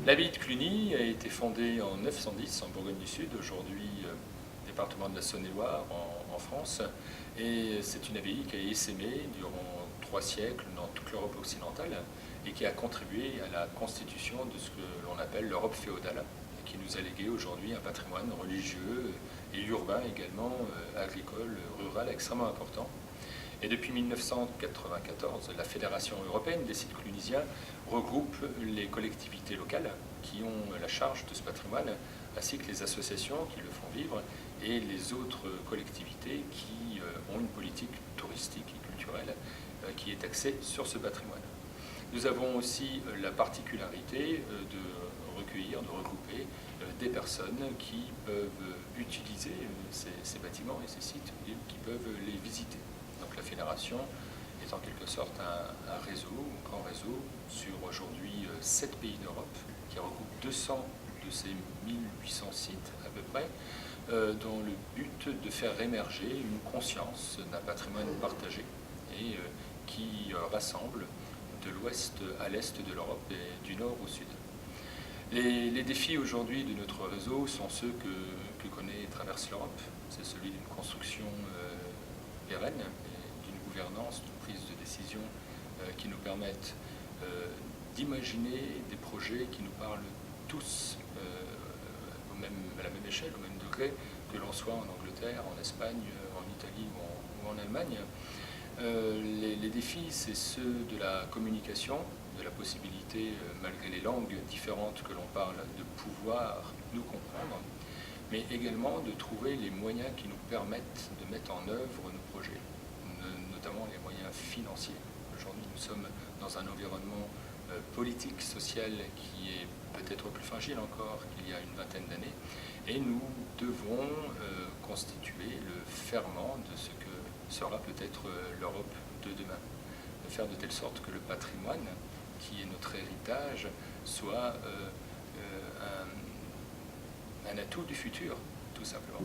L'abbaye de Cluny a été fondée en 910 en Bourgogne du Sud, aujourd'hui département de la Saône-et-Loire en France. Et c'est une abbaye qui a essaimé durant 3 siècles dans toute l'Europe occidentale et qui a contribué à la constitution de ce que l'on appelle l'Europe féodale, et qui nous a légué aujourd'hui un patrimoine religieux et urbain également, agricole, rural extrêmement important. Et depuis 1994, la Fédération européenne des sites clunisiens regroupe les collectivités locales qui ont la charge de ce patrimoine, ainsi que les associations qui le font vivre et les autres collectivités qui ont une politique touristique et culturelle qui est axée sur ce patrimoine. Nous avons aussi la particularité de recueillir, de regrouper des personnes qui peuvent utiliser ces bâtiments et ces sites, qui peuvent les visiter. Donc la fédération est en quelque sorte un réseau, un grand réseau, sur aujourd'hui 7 pays d'Europe, qui regroupe 200 de ces 1800 sites à peu près, dans le but de faire émerger une conscience d'un patrimoine partagé et qui rassemble de l'ouest à l'est de l'Europe et du nord au sud. Les défis aujourd'hui de notre réseau sont ceux que connaît et traverse l'Europe. C'est celui d'une construction pérenne, d'une gouvernance, d'une prise de décision qui nous permettent d'imaginer des projets qui nous parlent tous à la même échelle, au même degré, que l'on soit en Angleterre, en Espagne, en Italie ou en Allemagne. Les défis, c'est ceux de la communication, de la possibilité, malgré les langues différentes que l'on parle, de pouvoir nous comprendre, mais également de trouver les moyens qui nous permettent de mettre en œuvre nos projets, notamment les moyens financiers. Aujourd'hui, nous sommes dans un environnement politique, social, qui est peut-être plus fragile encore qu'il y a une vingtaine d'années, et nous devons constituer le ferment de ce que sera peut-être l'Europe de demain. De faire de telle sorte que le patrimoine, qui est notre héritage, soit un atout du futur, tout simplement.